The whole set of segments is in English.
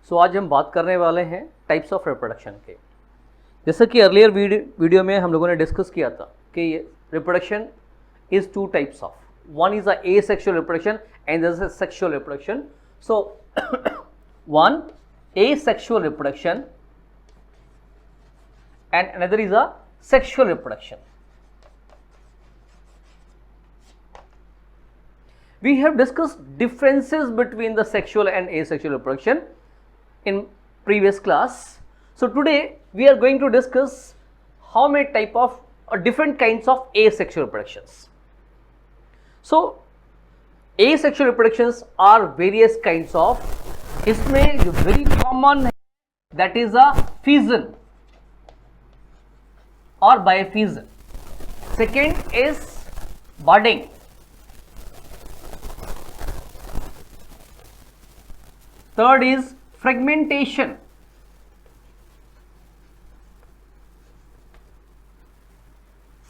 सो आज हम बात करने वाले हैं टाइप्स ऑफ रिप्रोडक्शन के। जैसे कि अर्लियर वीडियो में हम लोगों ने डिस्कस किया था कि reproduction is two types of, one is a asexual reproduction and this is sexual reproduction. So one asexual reproduction and another is a sexual reproduction. We have discussed differences between the sexual and asexual reproduction in previous class. So today we are going to discuss how many type of different kinds of asexual reproductions. So asexual reproductions are various kinds of, इसमें जो very common है that is a fusion और bifusion. Second is budding, third is fragmentation,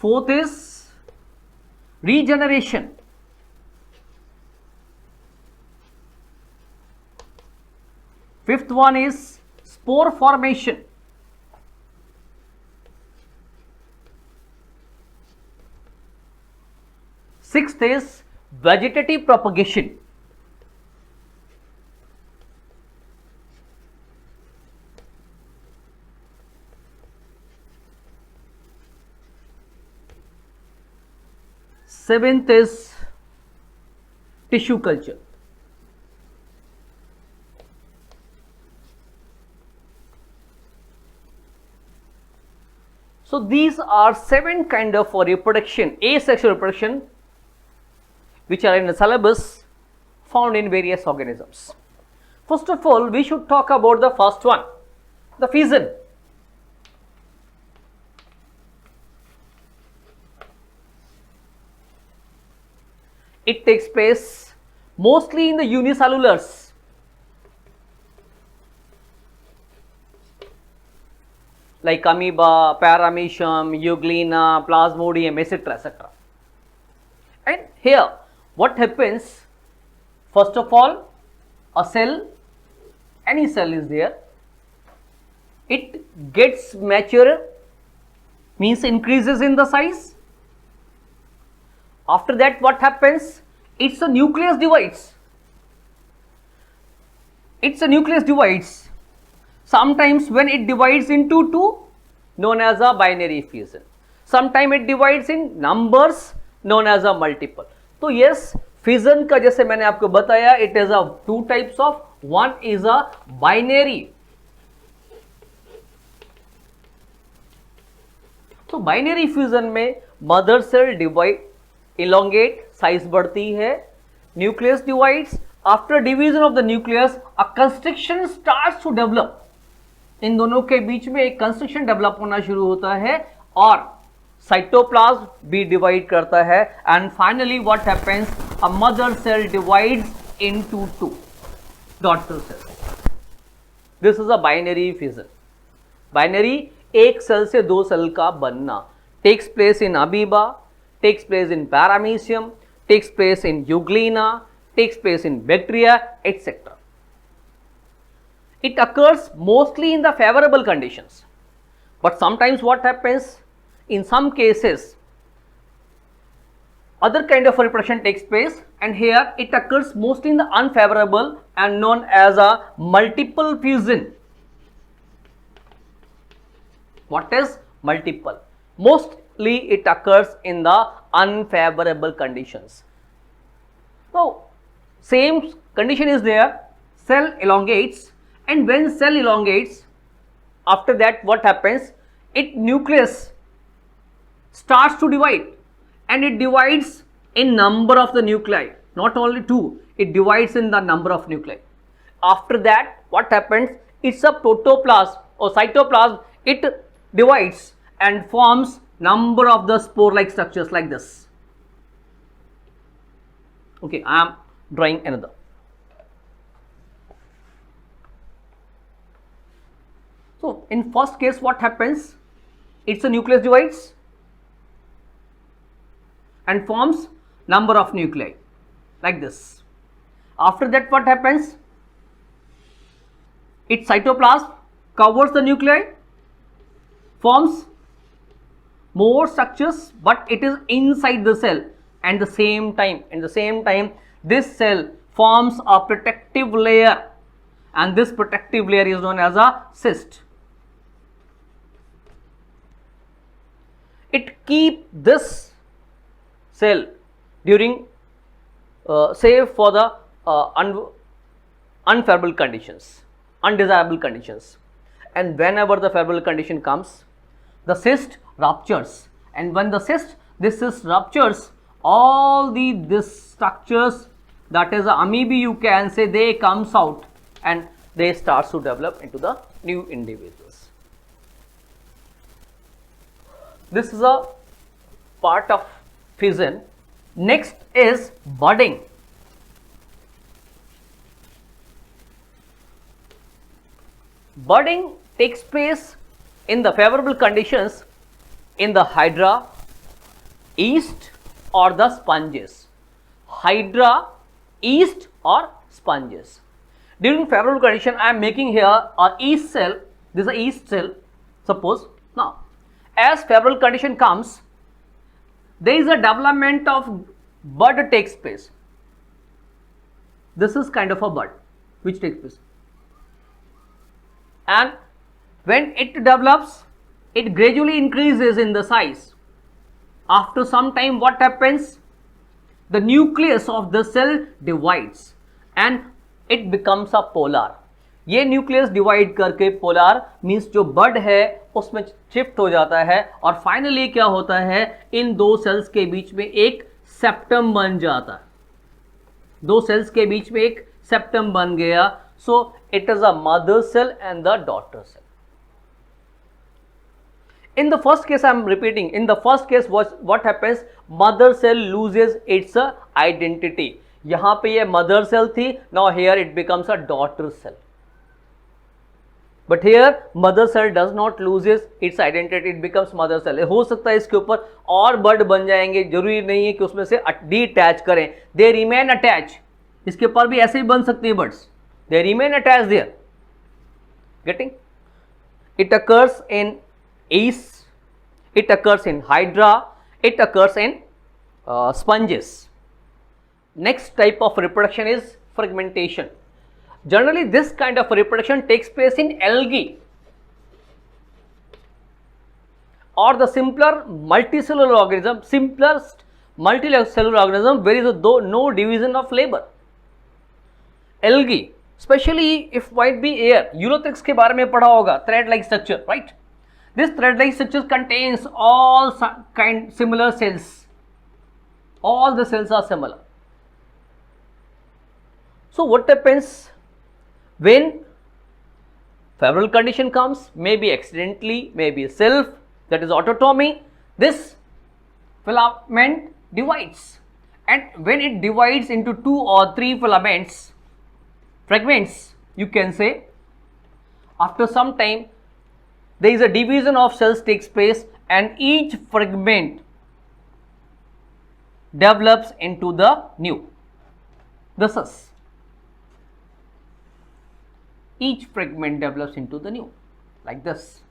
fourth is regeneration, fifth one is spore formation, sixth is vegetative propagation, seventh is tissue culture. So these are seven kind of reproduction, asexual reproduction, which are in the syllabus found in various organisms. First of all, we should talk about the first one, the fission. It takes place mostly in the unicellulars. Like amoeba, paramecium, euglena, plasmodium, etc., etc. And here what happens, first of all, a cell, any cell is there, it gets mature, means increases in the size. After that what happens, its a nucleus divides. Sometimes when it divides into two, known as a binary fission. Sometimes it divides in numbers, known as a multiple. तो yes, fission का जैसे मैंने आपको बताया, it is a two types of, one is a binary. तो binary fission में mother cell divide, elongate, size बढ़ती है, nucleus divides. After division of the nucleus, a constriction starts to develop. इन दोनों के बीच में एक कंस्ट्रक्शन डेवलप होना शुरू होता है और साइटोप्लाज्म भी डिवाइड करता है and finally what happens, a mother cell divides into two daughter cell. This is a binary fission. Binary, एक सेल से दो सेल का बनना, takes place in amoeba, takes place in paramecium, takes place in euglena, takes place in bacteria, etcetera. It occurs mostly in the favorable conditions, but sometimes what happens, in some cases other kind of reproduction takes place, and here it occurs mostly in the unfavorable and known as a multiple fusion. What is multiple? Mostly it occurs in the unfavorable conditions. So same condition is there, cell elongates, and when cell elongates, after that what happens, its nucleus starts to divide, and it divides in number of the nuclei, not only two, it divides in the number of nuclei. After that what happens, it's a protoplasm or cytoplasm, it divides and forms number of the spore like structures like this. Okay, I am drawing another. So in first case what happens, it's a nucleus divides and forms number of nuclei like this. After that what happens, its cytoplasm covers the nuclei, forms more structures, but it is inside the cell, and the same time this cell forms a protective layer, and this protective layer is known as a cyst. It keep this cell during safe for the unfavorable conditions, undesirable conditions, and whenever the favorable condition comes, the cyst ruptures, and when this cyst ruptures, all this structures, that is amoeba, you can say, they comes out and they start to develop into the new individuals. This is a part of fission. Next is budding. Budding takes place in the favorable conditions in the hydra, yeast or the sponges. Hydra, yeast or sponges. During favorable condition, I am making here a yeast cell. This is a yeast cell, suppose. Now, as favorable condition comes, there is a development of bud takes place. This is kind of a bud which takes place, and when it develops, it gradually increases in the size. After some time, what happens? The nucleus of the cell divides and it becomes a polar. ये nucleus divide करके polar means जो बड है उसमें shift हो जाता है, और finally क्या होता है, इन दो सेल्स के बीच में एक सेप्टम बन जाता है. दो सेल्स के बीच में एक सेप्टम बन गया. So it is a mother cell and the daughter cell. In the first case, I am repeating, in the first case what happens, mother cell loses its identity. यहाँ पे ये mother cell थी, now here it becomes a daughter cell. But here mother cell does not loses its identity, it becomes mother cell. हो सकता है इसके ऊपर और बड बन जाएंगे, जरूरी नहीं है कि उसमें से detach करें. They remain attached. इसके ऊपर भी ऐसे ही बन सकती है buds. They remain attached there. Getting? It occurs in yeast, it occurs in hydra, it occurs in sponges. Next type of reproduction is fragmentation. Generally, this kind of reproduction takes place in algae or the simpler multicellular organism, simplest multicellular organism where is no division of labor. Algae, especially if might be air, Ulothrix के बारे में पढ़ा होगा, thread-like structure, right? This thread-like structure contains all similar cells. All the cells are similar. So what happens when favorable condition comes? Maybe accidentally, maybe self, that is autotomy. This filament divides, and when it divides into 2 or 3 filaments, fragments, you can say, after some time there is a division of cells takes place, and each fragment develops into the new. This is, each fragment develops into the new, like this.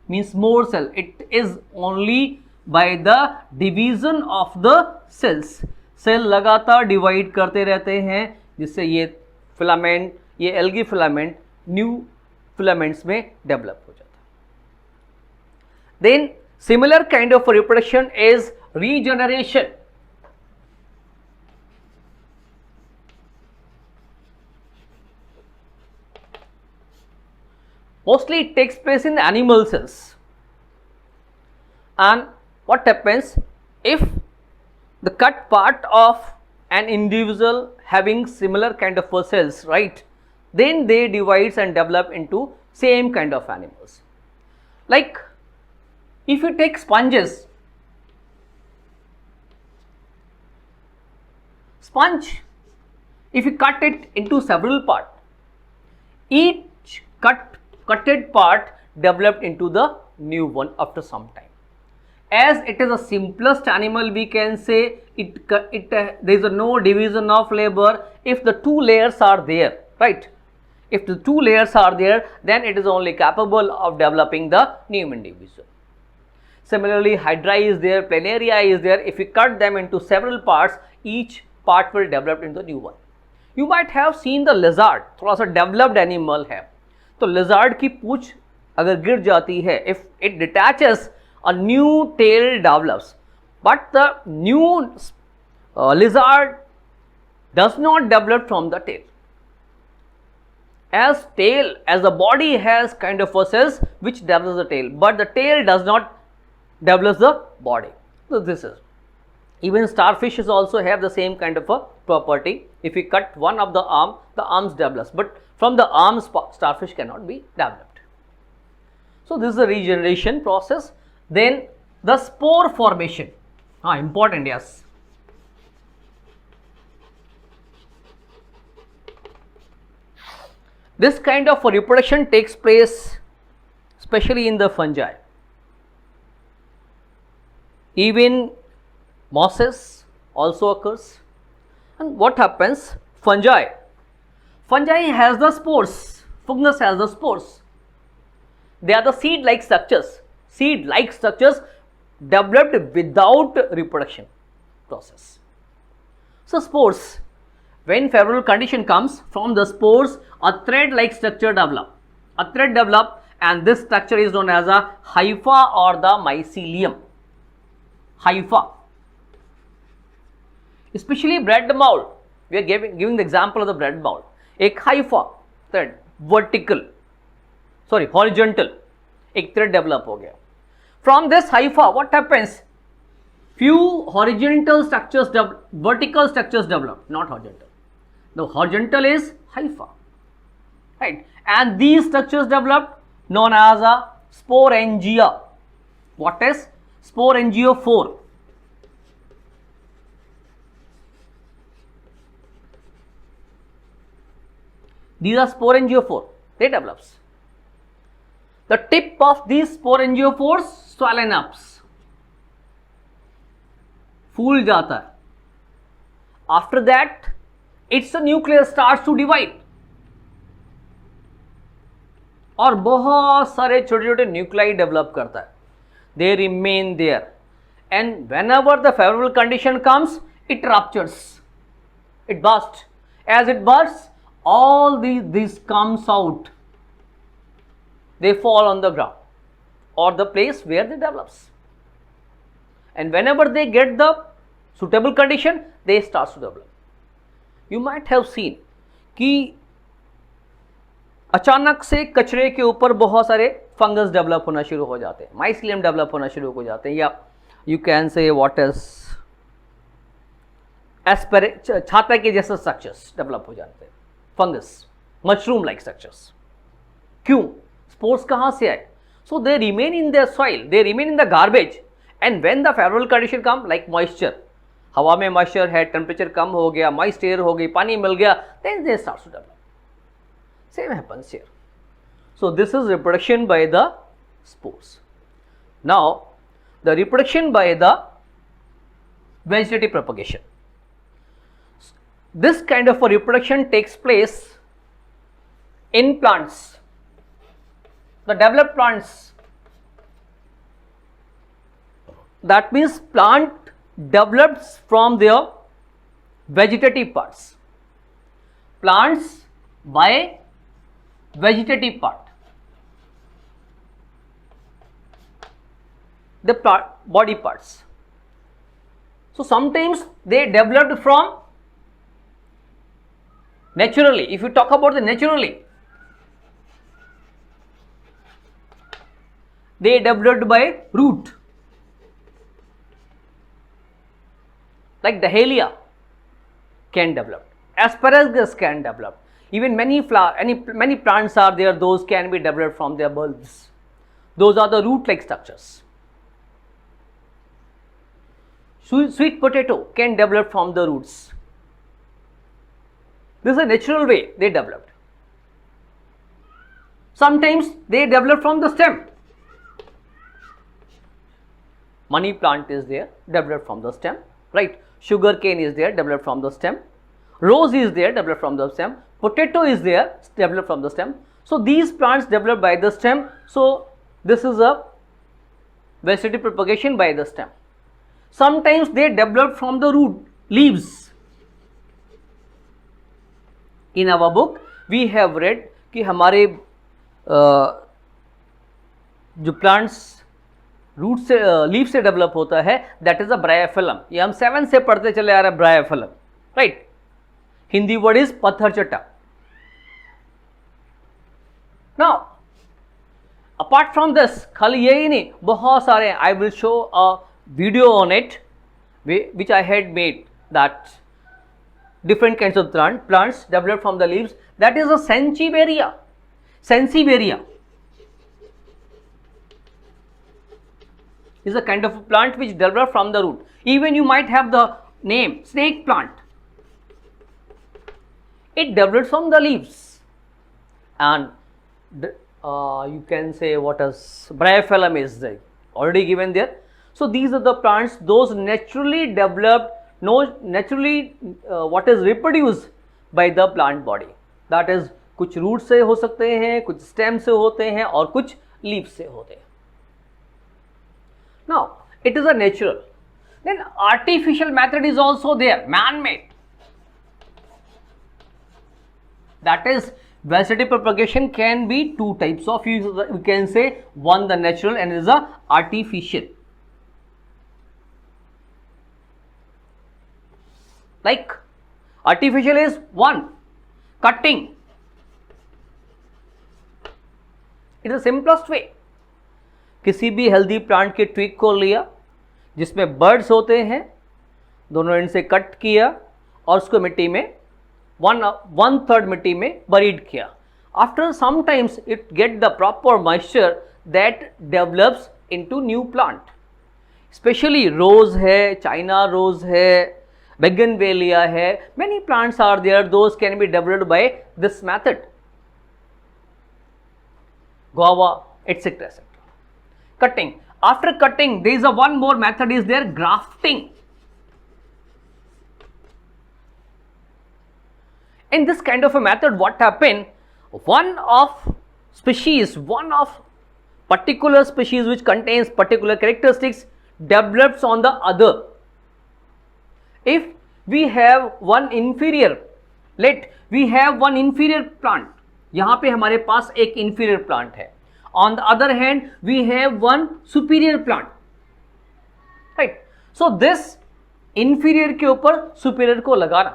Means more cell. It is only by the division of the cells. Cell लगातार divide करते रहते हैं, जिससे ये filament, ये algae filament new filaments में develop हो जाता है. Then similar kind of reproduction is regeneration. Mostly it takes place in animal cells. And what happens if the cut part of an individual having similar kind of cells, right? Then they divides and develop into same kind of animals. Like if you take sponges, sponge, if you cut it into several parts, each cutted part developed into the new one after some time. As it is the simplest animal, we can say there is no division of labor. If the two layers are there, right? If the two layers are there, then it is only capable of developing the new individual. Similarly, hydra is there, planaria is there. If we cut them into several parts, each part will develop into the new one. You might have seen the lizard, थोड़ा सा developed animal है. तो lizard की पूंछ अगर गिर जाती है, if it detaches, a new tail develops. But the new lizard does not develop from the tail. As the body has kind of a cells which develops the tail, but the tail does not develop the body. So this is. Even starfishes also have the same kind of a property. If we cut one of the arms develops, but from the arms starfish cannot be developed. So this is the regeneration process. Then the spore formation. Important, yes. This kind of reproduction takes place especially in the fungi. Even mosses also occurs. And what happens? Fungi has the spores. Fungus has the spores. They are the seed-like structures. Seed-like structures developed without reproduction process. So spores, when favorable condition comes, from the spores a thread-like structure develop. A thread develop, and this structure is known as a hypha or the mycelium. Hypha. Especially bread mold. We are giving the example of the bread mold. एक hypha thread, horizontal, एक thread develop हो गया. From this hypha, what happens? Few horizontal structures develop, vertical structures develop, not horizontal. The horizontal is hypha, right? And these structures developed known as a sporangia. What is sporangiophore? These are sporangiophore. They develops. The tip of these sporangiophores swollen up. फूल जाता है. After that, its nucleus starts to divide. और बहुत सारे छोटे छोटे nuclei develop करता है. They remain there, and whenever the favorable condition comes, it ruptures. It bursts. As it bursts, all these comes out. They fall on the ground or the place where they develops. And whenever they get the suitable condition, they start to develop. You might have seen कि अचानक से कचरे के ऊपर बहुत सारे fungus develop होना शुरू हो जाते हैं, माइसिलियम डेवलप होना शुरू हो जाते हैं, या you can say what is छाता के जैसे स्ट्रक्चर्स डेवलप हो जाते हैं, फंगस, मशरूम लाइक स्ट्रक्चर्स. क्यों? स्पोर्स कहाँ से आए? So they remain in the soil, they remain in the garbage, and when the favourable condition come, like moisture, हवा में मॉइस्चर है, टेम्परेचर कम हो गया, मॉइस्ट एयर हो गई, पानी मिल गया, then they start to develop. Same happens here. So this is reproduction by the spores. Now the reproduction by the vegetative propagation. This kind of a reproduction takes place in plants. The developed plants. That means plant develops from their vegetative parts. Plants by vegetative part, the body parts. So sometimes they developed from naturally. If you talk about the naturally, they developed by root, like Dahlia can develop, asparagus can develop. Even many plants are there, those can be developed from their bulbs. Those are the root-like structures. Sweet potato can develop from the roots. This is a natural way they developed. Sometimes they develop from the stem. Money plant is there, developed from the stem, right? Sugar cane is there, developed from the stem. rose is there, developed from the stem, potato is there, developed from the stem. So these plants developed by the stem. So this is a vegetative propagation by the stem. Sometimes they develop from the root, leaves. In our book we have read कि हमारे जो plants root से leaf से develop होता है, that is a bryophyllum. ये हम 7 से पढ़ते चले आ रहे हैं, bryophyllum, right. Hindi word is पत्थर चट्टा. नाउ अपार्ट फ्रॉम दिस, खाली यही नहीं, बहुत सारे, I will show a video on it which I had made, that different kinds of plants developed from the leaves. That is a Sansevieria. Sansevieria is a kind of a plant which developed from the root. Even you might have the name snake plant. It developed from the leaves, and you can say what is Bryophyllum is there, already given there. So these are the plants, those naturally developed, what is reproduced by the plant body. That is, कुछ root से हो सकते हैं, कुछ stem से होते हैं और कुछ लीफ से होते हैं. Now it is a natural. Then artificial method is also there, man-made. That is, vegetative propagation can be two types of. We can say one the natural and is the artificial. Like artificial is one, cutting. It is the simplest way. किसी भी healthy plant के twig को लिया जिसमें birds होते हैं, दोनों and से कट किया और उसको मिट्टी में 1/3 मिट्टी में बरीड किया. After some times it get the proper moisture that develops into new plant. Specially rose है, चाइना रोज है, Bougainvillea hai, many plants are there, those can be developed by this method. Guava, etc. etc. Cutting. After cutting, there is a one more method is there, grafting. In this kind of a method, what happen? One of particular species which contains particular characteristics develops on the other. If we have one inferior, we have one inferior plant, यहाँ पे हमारे पास एक inferior plant है. On the other hand, we have one superior plant, right? So this inferior के ऊपर superior को लगाना,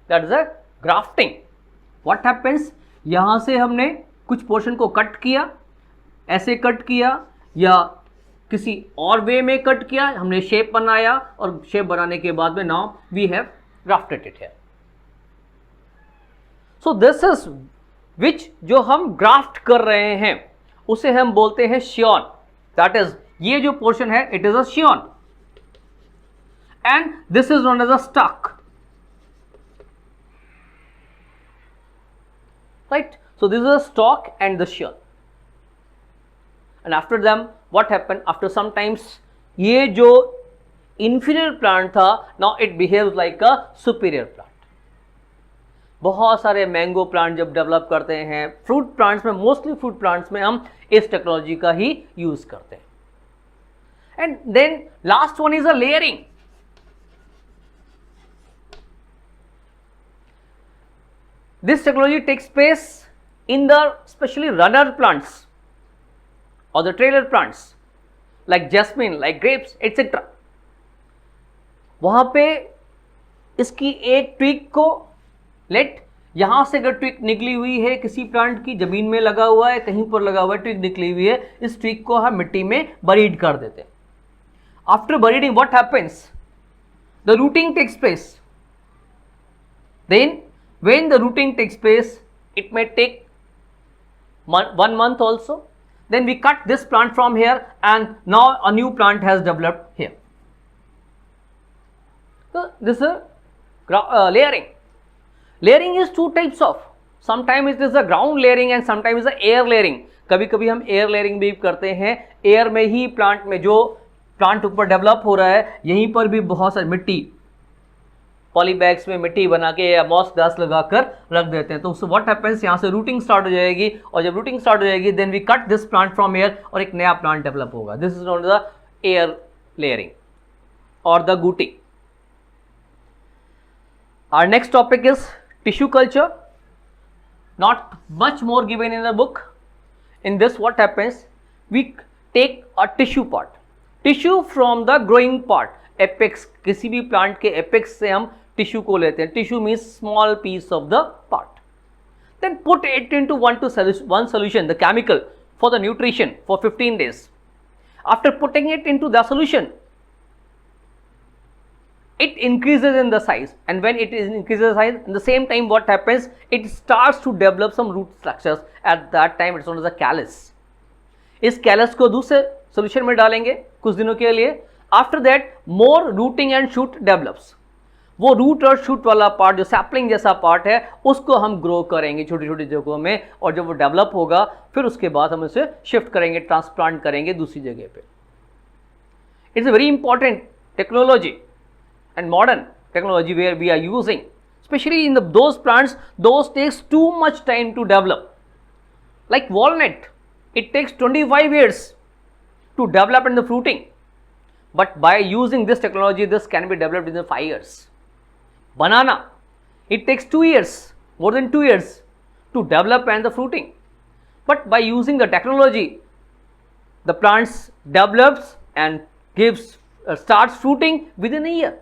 that is a grafting. What happens? यहाँ से हमने कुछ portion को कट किया, ऐसे कट किया या किसी और वे में कट किया, हमने शेप बनाया और शेप बनाने के बाद में now we have grafted it here. So this is which जो हम ग्राफ्ट कर रहे हैं उसे हम बोलते हैं शियॉन. दैट इज, ये जो पोर्शन है it is a scion and this is known as a stock, right. So this is a stock and the scion. And after them what happened? After some times ये जो inferior plant था, now it behaves like a superior plant. बहुत सारे mango plant जब develop करते हैं, fruit plants में, mostly fruit plants में हम इस टेक्नोलॉजी का ही यूज करते हैं. And then last one is a layering. This technology takes place in the specially runner plants or the trailer plants like jasmine, like grapes, etc. वहाँ पे इसकी एक ट्विग को यहाँ से अगर ट्विग निकली हुई है किसी प्लांट की, जमीन में लगा हुआ है, कहीं पर लगा हुआ है, ट्विग निकली हुई है, इस ट्विग को हम मिट्टी में बरीड कर देते हैं. After burying what happens? The rooting takes place. Then when the rooting takes place, it may take 1 month also. Then we cut this plant from here and now a new plant has developed here. So this is layering. Layering is two types of. Sometimes it is a ground layering and sometimes is a air layering. कभी कभी हम air layering भी करते हैं. Air में ही plant में जो plant ऊपर डेवलप हो रहा है, यहीं पर भी बहुत सारी मिट्टी पॉलीबैग्स में मिट्टी बना के या मॉस ग्रास लगाकर रख देते हैं। तो व्हाट हैपेंस, यहाँ से रूटिंग स्टार्ट हो जाएगी, और जब रूटिंग स्टार्ट हो जाएगी then we cut this plant from air और एक नया प्लांट डेवलप होगा। This is known the air layering और the gooting. Our next topic is tissue culture. Not much more given in the book. In this what happens, we take a tissue part, tissue from the growing part, apex, किसी भी plant के apex से हम tissue को लेते हैं। tissue means small piece of the part, then put it into one solution, the chemical for the nutrition for 15 days. After putting it into the solution, it increases in the size, and when it increases the size, in the same time what happens, it starts to develop some root structures. At that time it's known as a callus. इस callus को दूसरे solution में डालेंगे कुछ दिनों के लिए। After that more rooting and shoot develops. वो root और shoot वाला part जो sapling जैसा part है उसको हम grow करेंगे छोटी छोटी जगहों में, और जब वो develop होगा फिर उसके बाद हम उसे shift करेंगे, transplant करेंगे दूसरी जगह पे। It's a very important technology and modern technology where we are using, especially in those plants, those takes too much time to develop. Like walnut, it takes 25 years to develop in the fruiting, but by using this technology, this can be developed within 5 years. Banana, it takes 2 years, more than 2 years to develop and the fruiting, but by using the technology, the plants develops and starts fruiting within a year.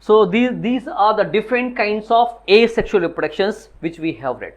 So these are the different kinds of asexual reproductions which we have read.